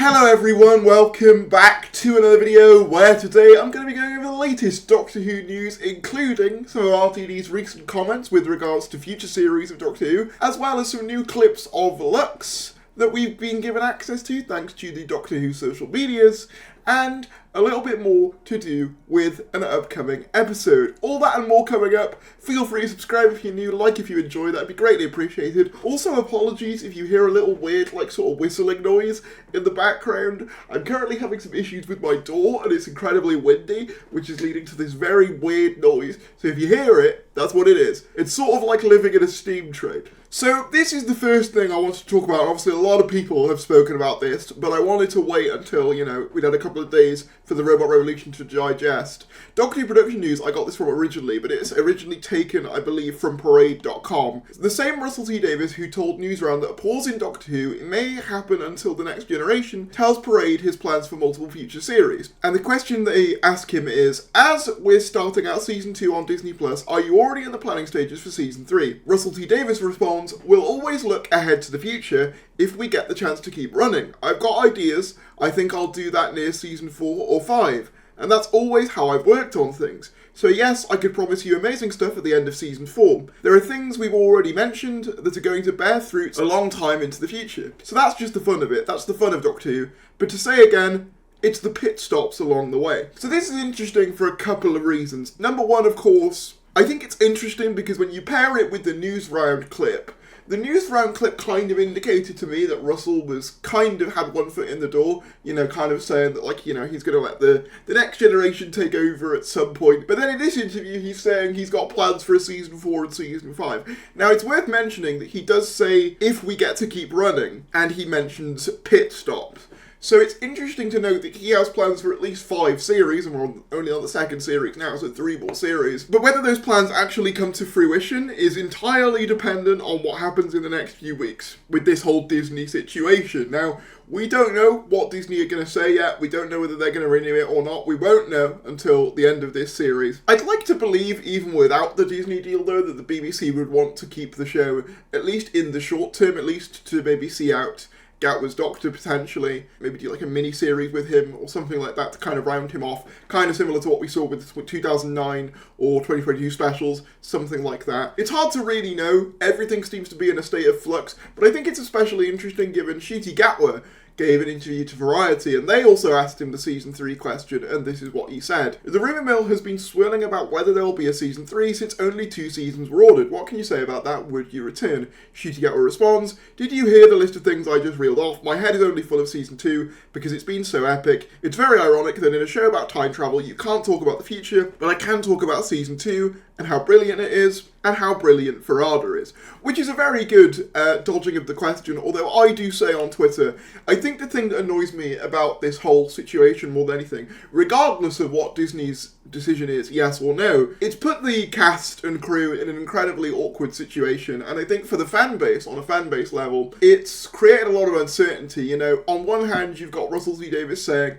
Hello everyone, welcome back to another video where today I'm going to be going over the latest Doctor Who news, including some of RTD's recent comments with regards to future series of Doctor Who, as well as some new clips of LUX that we've been given access to thanks to the Doctor Who social medias, and a little bit more to do with an upcoming episode. All that and more coming up. Feel free to subscribe if you're new, like if you enjoy, that'd be greatly appreciated. Also, apologies if you hear a little weird, sort of whistling noise in the background. I'm currently having some issues with my door, and it's incredibly windy, which is leading to this very weird noise. So if you hear it, that's what it is. It's sort of like living in a steam train. So this is the first thing I want to talk about. Obviously, a lot of people have spoken about this, but I wanted to wait until, we'd had a couple of days for the Robot Revolution to digest. Doctor Who production news, I got this from originally, but it's originally taken, I believe, from Parade.com. The same Russell T Davies who told Newsround that a pause in Doctor Who may happen until the next generation tells Parade his plans for multiple future series. And the question they ask him is, as we're starting out Season 2 on Disney+, are you already in the planning stages for Season 3? Russell T Davies responds, we'll always look ahead to the future if we get the chance to keep running. I've got ideas. I think I'll do that near Season 4 or 5. And that's always how I've worked on things. So yes, I could promise you amazing stuff at the end of Season 4. There are things we've already mentioned that are going to bear fruit a long time into the future. So that's just the fun of it. That's the fun of Doctor Who. But to say again, it's the pit stops along the way. So this is interesting for a couple of reasons. Number one, of course, I think it's interesting because when you pair it with the news round clip, the news round clip kind of indicated to me that Russell was kind of had one foot in the door, kind of saying that, he's going to let the next generation take over at some point. But then in this interview, he's saying he's got plans for a Season 4 and Season 5. Now, it's worth mentioning that he does say, if we get to keep running, and he mentions pit stops. So it's interesting to note that he has plans for at least 5 series, and we're only on the second series now, so 3 more series. But whether those plans actually come to fruition is entirely dependent on what happens in the next few weeks with this whole Disney situation. Now, we don't know what Disney are going to say yet. We don't know whether they're going to renew it or not. We won't know until the end of this series. I'd like to believe, even without the Disney deal though, that the BBC would want to keep the show, at least in the short term, at least to maybe see out Gatwa's Doctor potentially, maybe do a mini-series with him or something like that to kind of round him off, kind of similar to what we saw with 2009 or 2022 specials, something like that. It's hard to really know, everything seems to be in a state of flux, but I think it's especially interesting given Ncuti Gatwa gave an interview to Variety, and they also asked him the Season 3 question, and this is what he said. The rumour mill has been swirling about whether there will be a Season 3 since only 2 seasons were ordered. What can you say about that? Would you return? Ncuti Gatwa responds, did you hear the list of things I just reeled off? My head is only full of Season 2 because it's been so epic. It's very ironic that in a show about time travel you can't talk about the future, but I can talk about Season 2 and how brilliant it is, and how brilliant Farada is. Which is a very good dodging of the question, although I do say on Twitter, I think the thing that annoys me about this whole situation more than anything, regardless of what Disney's decision is, yes or no, it's put the cast and crew in an incredibly awkward situation, and I think for the fan base, on a fan base level, it's created a lot of uncertainty. On one hand, you've got Russell T Davies saying,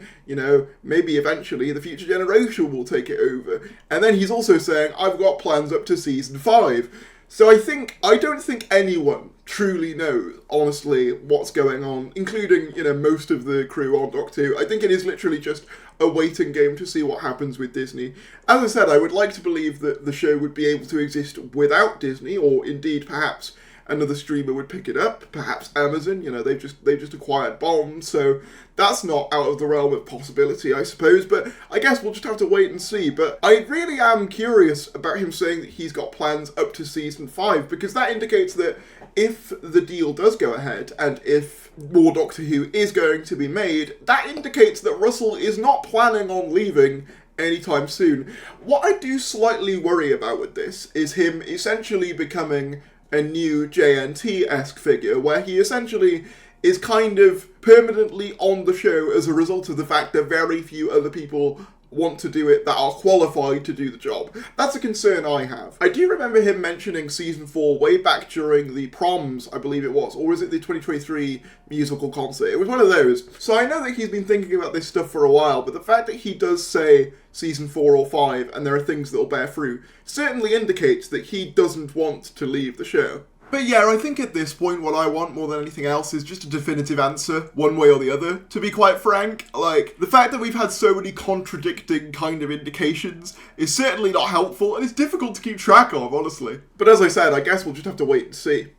maybe eventually the future generation will take it over, and then he's also saying, I've got plans up to Season 5. So I don't think anyone truly knows, honestly, what's going on, including, most of the crew on Doctor Who. I think it is literally just a waiting game to see what happens with Disney. As I said, I would like to believe that the show would be able to exist without Disney, or indeed perhaps another streamer would pick it up, perhaps Amazon, they've just acquired Bond, so that's not out of the realm of possibility, I suppose, but I guess we'll just have to wait and see. But I really am curious about him saying that he's got plans up to Season 5, because that indicates that if the deal does go ahead, and if more Doctor Who is going to be made, that indicates that Russell is not planning on leaving anytime soon. What I do slightly worry about with this is him essentially becoming a new JNT-esque figure, where he essentially is kind of permanently on the show as a result of the fact that very few other people want to do it that are qualified to do the job. That's a concern I have. I do remember him mentioning Season 4 way back during the proms, I believe it was, or was it the 2023 musical concert? It was one of those. So I know that he's been thinking about this stuff for a while, but the fact that he does say Season 4 or 5 and there are things that will bear fruit certainly indicates that he doesn't want to leave the show. But yeah, I think at this point what I want more than anything else is just a definitive answer, one way or the other, to be quite frank. Like, the fact that we've had so many contradicting kind of indications is certainly not helpful, and it's difficult to keep track of, honestly. But as I said, I guess we'll just have to wait and see.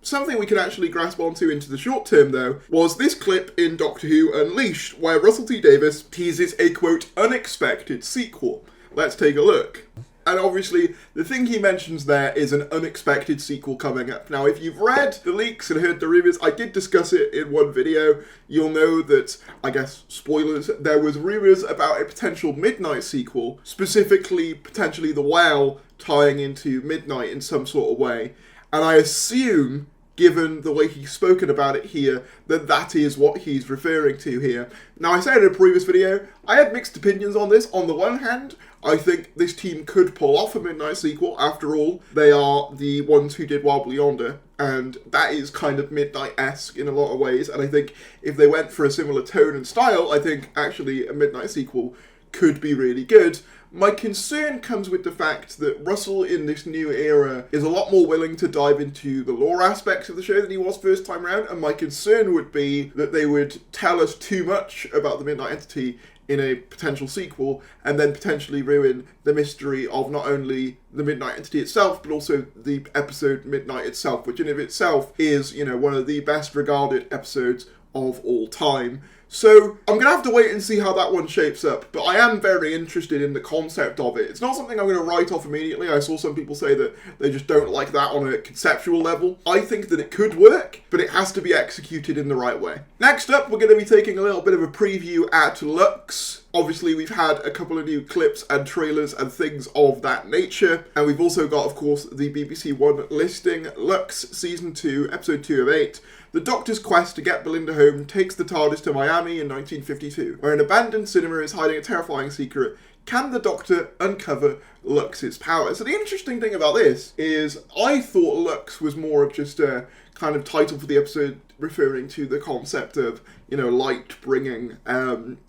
Something we can actually grasp onto into the short term, though, was this clip in Doctor Who Unleashed, where Russell T Davies teases a, quote, unexpected sequel. Let's take a look. And obviously, the thing he mentions there is an unexpected sequel coming up. Now, if you've read the leaks and heard the rumours, I did discuss it in one video, you'll know that, I guess, spoilers, there was rumours about a potential Midnight sequel, specifically, potentially The Well tying into Midnight in some sort of way. And I assume, given the way he's spoken about it here, that that is what he's referring to here. Now, I said in a previous video, I had mixed opinions on this. On the one hand, I think this team could pull off a Midnight sequel. After all, they are the ones who did Wobbly Yonder, and that is kind of Midnight-esque in a lot of ways, and I think if they went for a similar tone and style, I think actually a Midnight sequel could be really good. My concern comes with the fact that Russell in this new era is a lot more willing to dive into the lore aspects of the show than he was first time round, and my concern would be that they would tell us too much about the Midnight Entity in a potential sequel, and then potentially ruin the mystery of not only the Midnight Entity itself, but also the episode Midnight itself, which in of itself is, you know, one of the best regarded episodes of all time. So I'm going to have to wait and see how that one shapes up, but I am very interested in the concept of it. It's not something I'm going to write off immediately. I saw some people say that they just don't like that on a conceptual level. I think that it could work, but it has to be executed in the right way. Next up, we're going to be taking a little bit of a preview at LUX. Obviously, we've had a couple of new clips and trailers and things of that nature. And we've also got, of course, the BBC One listing, LUX Season 2, Episode 2 of 8. The Doctor's quest to get Belinda home takes the TARDIS to Miami in 1952, where an abandoned cinema is hiding a terrifying secret. Can the Doctor uncover LUX's power? So the interesting thing about this is I thought LUX was more of just a kind of title for the episode referring to the concept of, you know, light bringing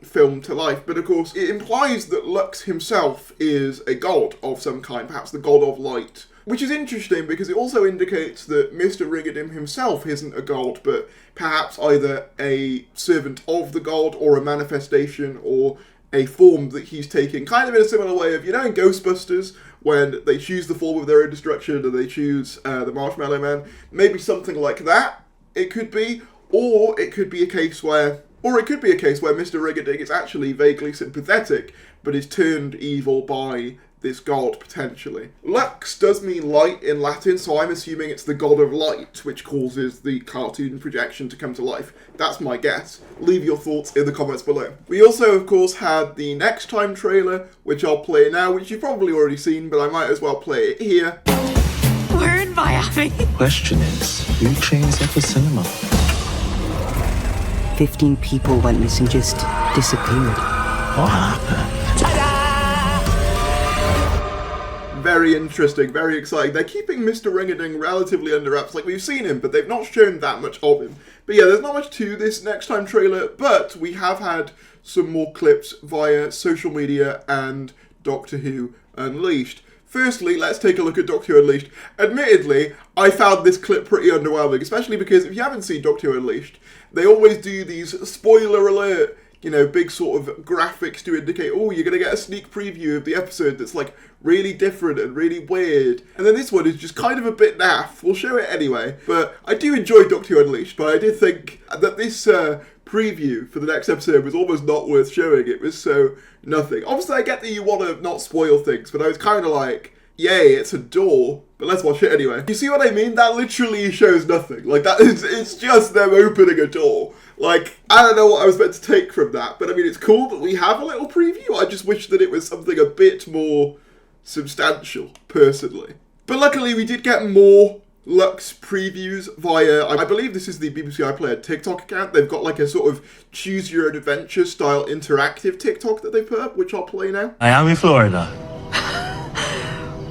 film to life. But of course, it implies that LUX himself is a god of some kind, perhaps the god of light. Which is interesting because it also indicates that Mr. Rigadim himself isn't a god, but perhaps either a servant of the god or a manifestation or a form that he's taking, kind of in a similar way of, you know, in Ghostbusters, when they choose the form of their own destruction and they choose the Marshmallow Man. Maybe something like that, it could be. Or it could be a case where Mr. Rigadim is actually vaguely sympathetic, but is turned evil by this god, potentially. Lux does mean light in Latin, so I'm assuming it's the god of light, which causes the cartoon projection to come to life. That's my guess. Leave your thoughts in the comments below. We also, of course, had the Next Time trailer, which I'll play now, which you've probably already seen, but I might as well play it here. We're in Miami. Question is, who trains at the cinema? 15 people went missing, just disappeared. What happened? Very interesting, very exciting. They're keeping Mr. Ringading relatively under wraps. Like, we've seen him, but they've not shown that much of him. But yeah, there's not much to this Next Time trailer, but we have had some more clips via social media and Doctor Who Unleashed. Firstly, let's take a look at Doctor Who Unleashed. Admittedly, I found this clip pretty underwhelming, especially because if you haven't seen Doctor Who Unleashed, they always do these spoiler alert, you know, big sort of graphics to indicate, oh, you're going to get a sneak preview of the episode that's like really different and really weird. And then this one is just kind of a bit naff. We'll show it anyway. But I do enjoy Doctor Who Unleashed, but I did think that this preview for the next episode was almost not worth showing. It was so nothing. Obviously, I get that you want to not spoil things, but I was kind of like, yay, it's a door. But let's watch it anyway. You see what I mean? That literally shows nothing. Like, that is, it's just them opening a door. Like, I don't know what I was meant to take from that, but I mean, it's cool that we have a little preview. I just wish that it was something a bit more substantial, personally. But luckily, we did get more Lux previews via, I believe this is the BBC iPlayer TikTok account. They've got like a sort of choose your own adventure style interactive TikTok that they put up, which I'll play now. Miami, Florida.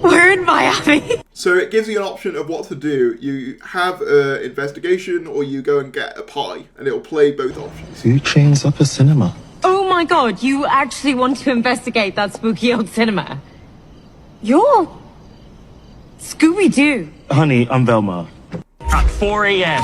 We're in Miami. So it gives you an option of what to do. You have an investigation or you go and get a pie, and it'll play both options. Who trains up a cinema? Oh my god, you actually want to investigate that spooky old cinema? You're Scooby-Doo. Honey, I'm Velma. 4 a.m.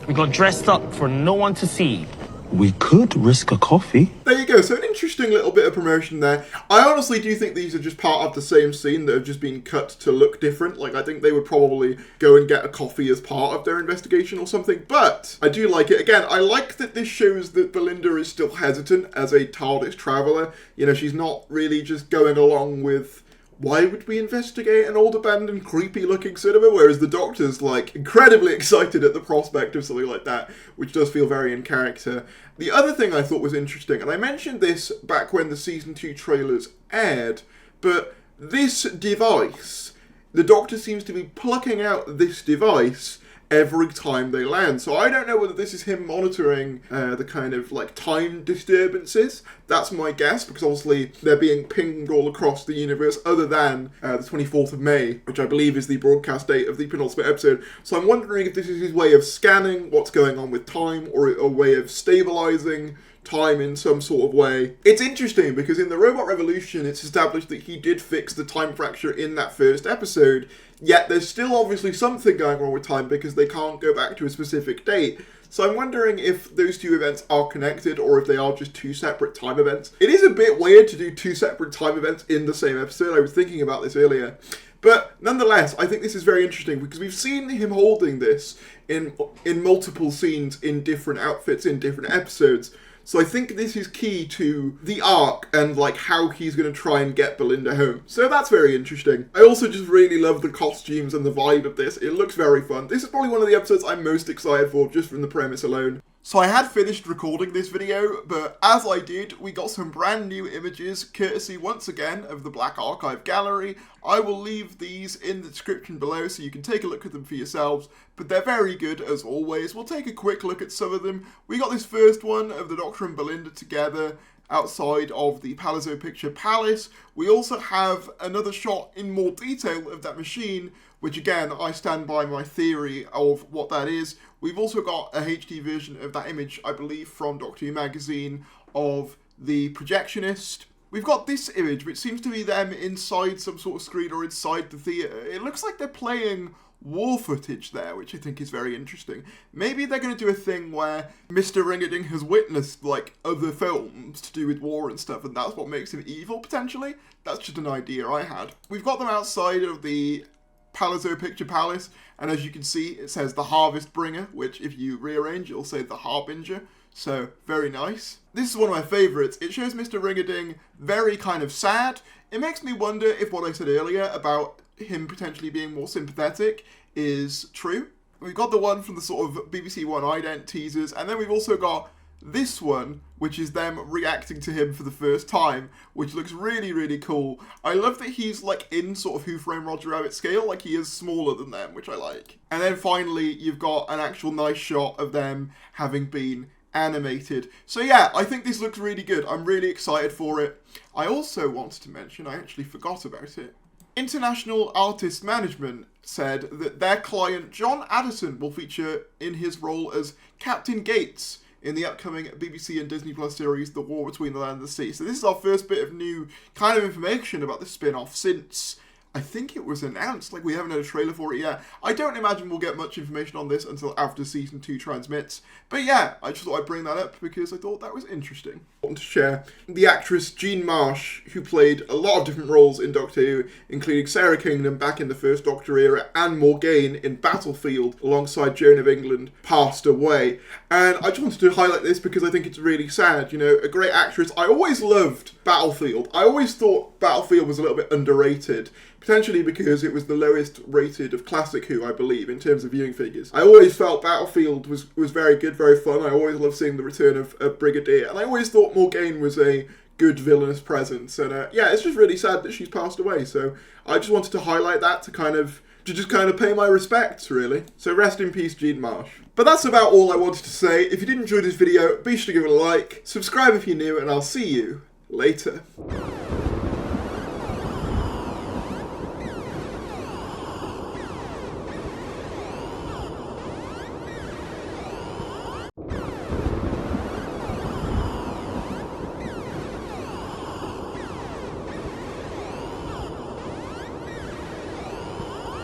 We got dressed up for no one to see. We could risk a coffee. There you go, so an interesting little bit of promotion there. I honestly do think these are just part of the same scene that have just been cut to look different. Like, I think they would probably go and get a coffee as part of their investigation or something, but I do like it. Again, I like that this shows that Belinda is still hesitant as a TARDIS traveller. You know, she's not really just going along with, why would we investigate an old abandoned creepy looking cinema? Whereas the Doctor's like incredibly excited at the prospect of something like that, which does feel very in character. The other thing I thought was interesting, and I mentioned this back when the season 2 trailers aired, but this device, the Doctor seems to be plucking out this device every time they land. So I don't know whether this is him monitoring the kind of like time disturbances. That's my guess, because obviously they're being pinged all across the universe other than the 24th of May, which I believe is the broadcast date of the penultimate episode. So I'm wondering if this is his way of scanning what's going on with time, or a way of stabilizing time in some sort of way. It's interesting because in the Robot Revolution it's established that he did fix the time fracture in that first episode, yet there's still obviously something going wrong with time because they can't go back to a specific date. So I'm wondering if those two events are connected or if they are just two separate time events. It is a bit weird to do two separate time events in the same episode. I was thinking about this earlier. But nonetheless, I think this is very interesting because we've seen him holding this in multiple scenes in different outfits in different episodes. So I think this is key to the arc and like how he's going to try and get Belinda home. So that's very interesting. I also just really love the costumes and the vibe of this. It looks very fun. This is probably one of the episodes I'm most excited for just from the premise alone. So I had finished recording this video, but as I did, we got some brand new images, courtesy once again of the Black Archive Gallery. I will leave these in the description below so you can take a look at them for yourselves, but they're very good as always. We'll take a quick look at some of them. We got this first one of the Doctor and Belinda together outside of the Palazzo Picture Palace. We also have another shot in more detail of that machine, which again, I stand by my theory of what that is. We've also got a HD version of that image, I believe, from Doctor Who magazine of the projectionist. We've got this image, which seems to be them inside some sort of screen or inside the theatre. It looks like they're playing war footage there, which I think is very interesting. Maybe they're going to do a thing where Mr. Ringerding has witnessed like other films to do with war and stuff, and that's what makes him evil, potentially. That's just an idea I had. We've got them outside of the Palazzo Picture Palace, and as you can see, it says the Harvest Bringer, which if you rearrange, it'll say the Harbinger. So, very nice. This is one of my favourites. It shows Mr. Ringerding very kind of sad. It makes me wonder if what I said earlier about him potentially being more sympathetic is true. We've got the one from the sort of BBC One ident teasers, and then we've also got this one, which is them reacting to him for the first time, which looks really, really cool. I love that he's like in sort of Who Framed Roger Rabbit scale, like he is smaller than them, which I like. And then finally, you've got an actual nice shot of them having been animated. So yeah, I think this looks really good. I'm really excited for it. I also wanted to mention, I actually forgot about it. International Artist Management said that their client John Addison will feature in his role as Captain Gates in the upcoming BBC and Disney Plus series, The War Between the Land and the Sea. So this is our first bit of new kind of information about the spin-off since I think it was announced. Like, we haven't had a trailer for it yet. I don't imagine we'll get much information on this until after Season 2 transmits. But yeah, I just thought I'd bring that up because I thought that was interesting. I want to share the actress Jean Marsh, who played a lot of different roles in Doctor Who, including Sarah Kingdom back in the first Doctor era and Morgaine in Battlefield alongside Joan of England, passed away. And I just wanted to highlight this because I think it's really sad. You know, a great actress. I always loved Battlefield. I always thought Battlefield was a little bit underrated. Potentially because it was the lowest rated of Classic Who, I believe, in terms of viewing figures. I always felt Battlefield was very good, very fun. I always loved seeing the return of Brigadier, and I always thought Morgaine was a good villainous presence. And yeah, it's just really sad that she's passed away. So I just wanted to highlight that to just pay my respects, really. So rest in peace, Jean Marsh. But that's about all I wanted to say. If you did enjoy this video, be sure to give it a like, subscribe if you're new, and I'll see you later.